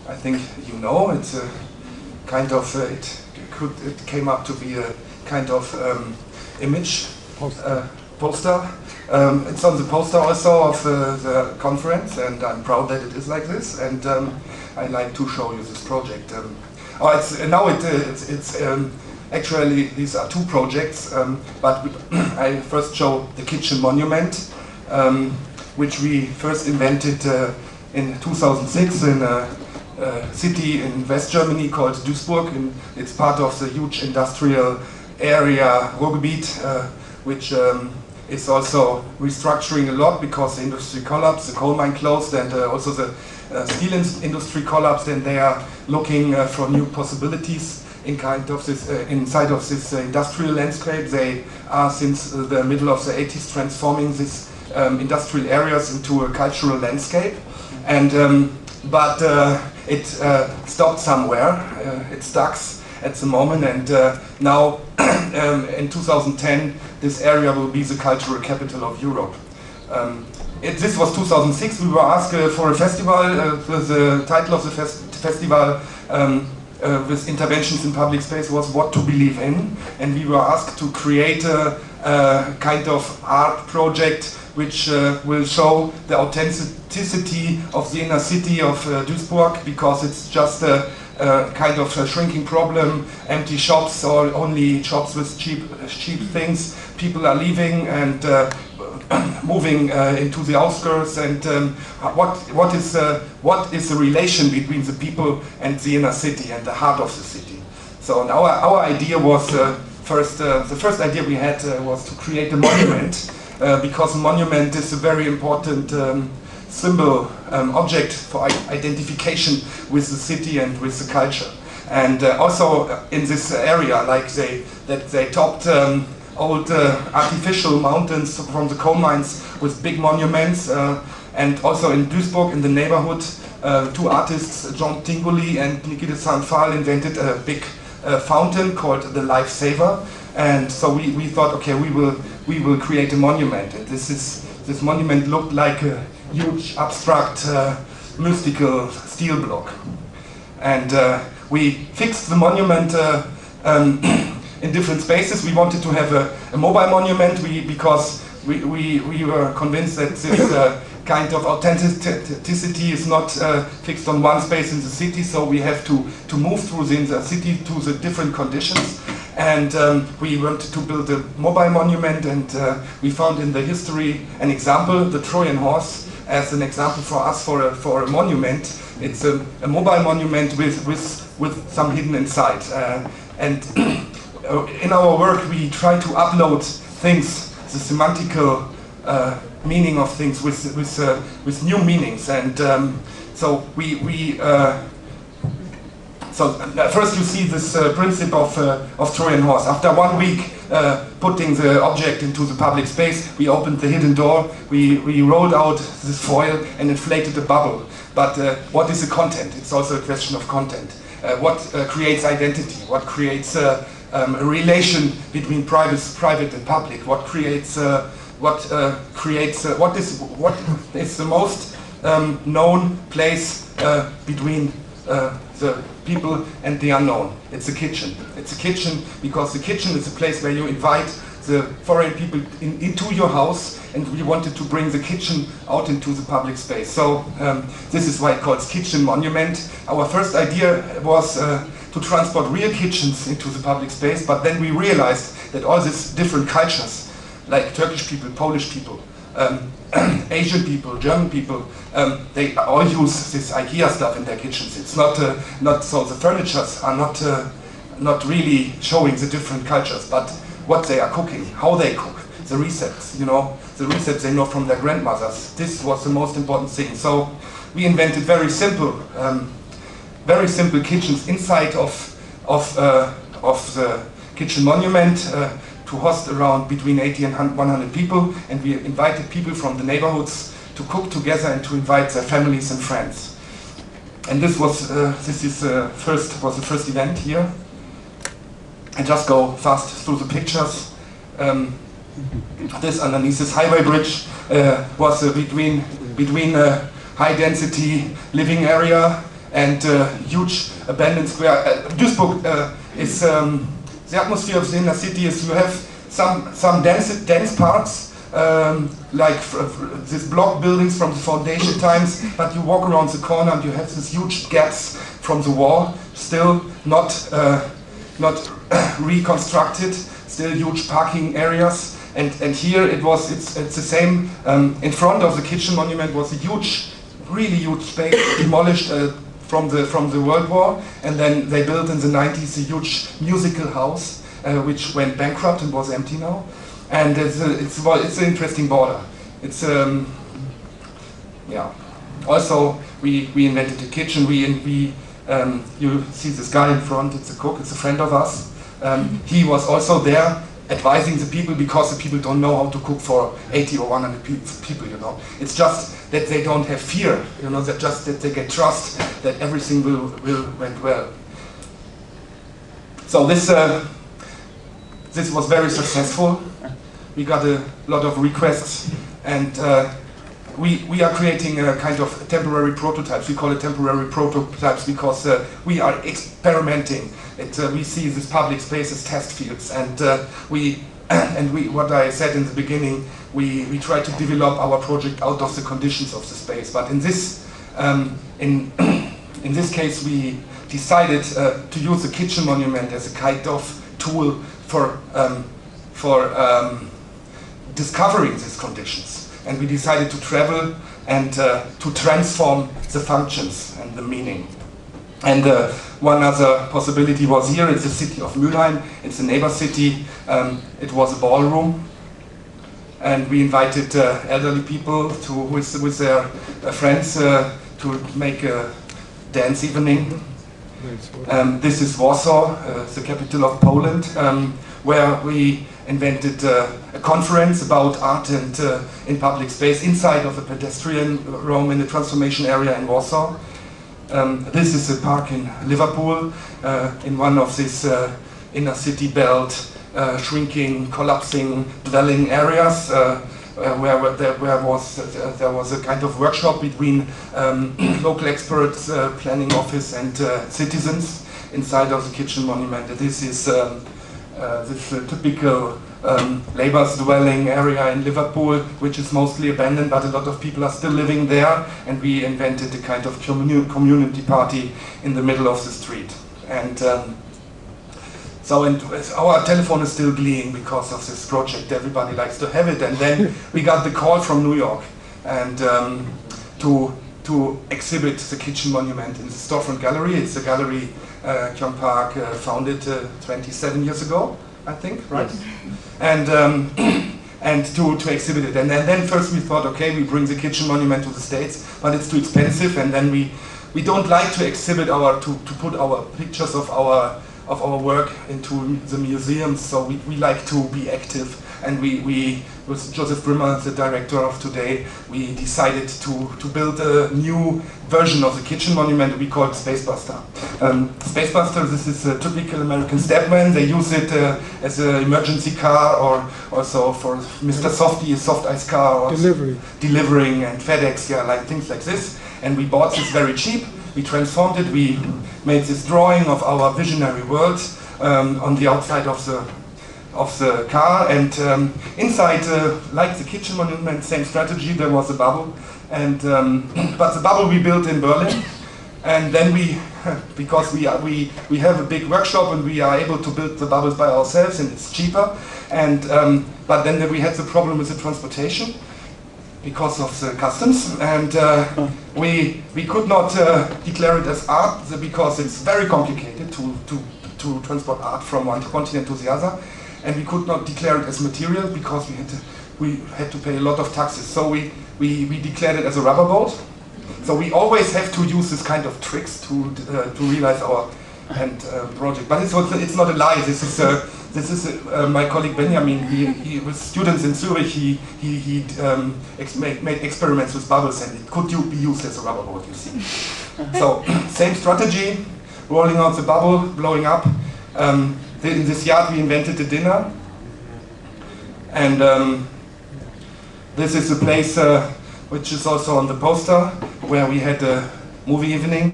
I think you know. It's a kind of it came up to be a kind of image poster. It's on the poster also of the conference, and I'm proud that it is like this. And I like to show you this project. Actually, these are two projects, but I first show the kitchen monument, which we first invented in 2006 in a city in West Germany called Duisburg. It's part of the huge industrial area Ruhrgebiet, which is also restructuring a lot because the industry collapsed, the coal mine closed, and also the steel industry collapsed, and they are looking for new possibilities in kind of this inside of this industrial landscape. They are since the middle of the 80s transforming these industrial areas into a cultural landscape, and but it stopped somewhere. It stuck at the moment, and now in 2010 this area will be the cultural capital of Europe. This was 2006. We were asked for a festival. The title of the festival with interventions in public space was What to Believe In, and we were asked to create a kind of art project which will show the authenticity of the inner city of Duisburg, because it's just a kind of a shrinking problem, empty shops or only shops with cheap things. People are leaving and moving into the outskirts, and what is the relation between the people and the inner city and the heart of the city? So our idea was the first idea we had was to create a monument, because a monument is a very important symbol, object for identification with the city and with the culture. And also in this area, like they topped old artificial mountains from the coal mines with big monuments, and also in Duisburg, in the neighborhood, two artists, John Tingoli and Nikita Sanfal, invented a big fountain called the Life Saver. And so we thought, okay, we will create a monument. And this monument looked like a huge, abstract, mystical steel block. And we fixed the monument in different spaces. We wanted to have a mobile monument because we were convinced that this kind of authenticity is not fixed on one space in the city, so we have to move through the city to the different conditions. And we wanted to build a mobile monument, and we found in the history an example, the Trojan horse, as an example for us for a monument. It's a mobile monument with some hidden inside. And in our work we try to upload things, the semantical meaning of things with new meanings. And so so first you see this principle of Trojan horse. After 1 week putting the object into the public space, we opened the hidden door, we rolled out this foil and inflated a bubble. But what is the content? It's also a question of content. What creates identity? What creates a relation between private and public? What creates what is the most known place between the people and the unknown? It's a kitchen. It's a kitchen because the kitchen is a place where you invite the foreign people into your house, and we wanted to bring the kitchen out into the public space. So this is why it calls Kitchen Monument. Our first idea was to transport real kitchens into the public space, but then we realized that all these different cultures, like Turkish people, Polish people, Asian people, German people, they all use this IKEA stuff in their kitchens. It's not so the furnitures are not really showing the different cultures, but what they are cooking, how they cook, the recepts, the recepts they know from their grandmothers. This was the most important thing. So we invented very simple kitchens inside of the kitchen monument to host around between 80 and 100 people, and we invited people from the neighborhoods to cook together and to invite their families and friends. And this was the first event here. I just go fast through the pictures. This underneath this highway bridge was between a high density living area and huge abandoned square. Duisburg is the atmosphere of the inner city is you have some dense parts. Like these block buildings from the foundation times, but you walk around the corner and you have these huge gaps from the wall, still not reconstructed, still huge parking areas. And here it's the same. In front of the kitchen monument was a huge, really huge space demolished from the World War, and then they built in the 90s a huge musical house which went bankrupt and was empty now. And it's an interesting border. It's yeah. Also, we invented a kitchen. You see this guy in front. It's a cook. It's a friend of us. He was also there advising the people because the people don't know how to cook for 80 or 100 people. You know, it's just that they don't have fear. You know, that they get trust that everything will went well. So this was very successful. We got a lot of requests, and we are creating a kind of temporary prototypes. We call it temporary prototypes because we are experimenting. We see this public space as test fields, and what I said in the beginning, we try to develop our project out of the conditions of the space. But in this in this case, we decided to use the kitchen monument as a kind of tool for discovering these conditions, and we decided to travel and to transform the functions and the meaning. And one other possibility was here. It's the city of Mülheim. It's a neighbor city. It was a ballroom, and we invited elderly people with their friends to make a dance evening. This is Warsaw, the capital of Poland, where we invented a conference about art and in public space inside of a pedestrian roam in the transformation area in Warsaw. This is a park in Liverpool, in one of these inner city belt, shrinking, collapsing dwelling areas, where there was a kind of workshop between local experts, planning office, and citizens inside of the kitchen monument. This is this typical laborers dwelling area in Liverpool, which is mostly abandoned, but a lot of people are still living there, and we invented a kind of community party in the middle of the street. And our telephone is still gleaming because of this project. Everybody likes to have it. And then we got the call from New York, and to exhibit the kitchen monument in the storefront gallery. It's a gallery Kyung Park founded 27 years ago, I think, right? Yes. And to exhibit it. And then first we thought, okay, we bring the kitchen monument to the States, but it's too expensive, and then we don't like to exhibit to put our pictures of our work into the museums, so we like to be active. And we with Joseph Brimmer, the director of today, we decided to build a new version of the kitchen monument we call Spacebuster. Spacebuster, this is a typical American stepman. They use it as an emergency car, or also for Mr. Softy, a soft ice car, or delivering, and FedEx, yeah, like things like this. And we bought this very cheap. We transformed it. We made this drawing of our visionary world on the outside of the car, and inside, like the kitchen monument, same strategy. There was a bubble, and but the bubble we built in Berlin, and then because we have a big workshop and we are able to build the bubbles by ourselves, and it's cheaper. And but then we had the problem with the transportation because of the customs, and we could not declare it as art because it's very complicated to transport art from one continent to the other. And we could not declare it as material because we had to pay a lot of taxes. So we declared it as a rubber boat. So we always have to use this kind of tricks to realize our project. But it's not a lie. This is my colleague Benjamin. He with students in Zurich. He made experiments with bubbles, and it could be used as a rubber boat. You see. So same strategy, rolling out the bubble, blowing up. In this yard we invented a dinner, and this is a place which is also on the poster where we had a movie evening.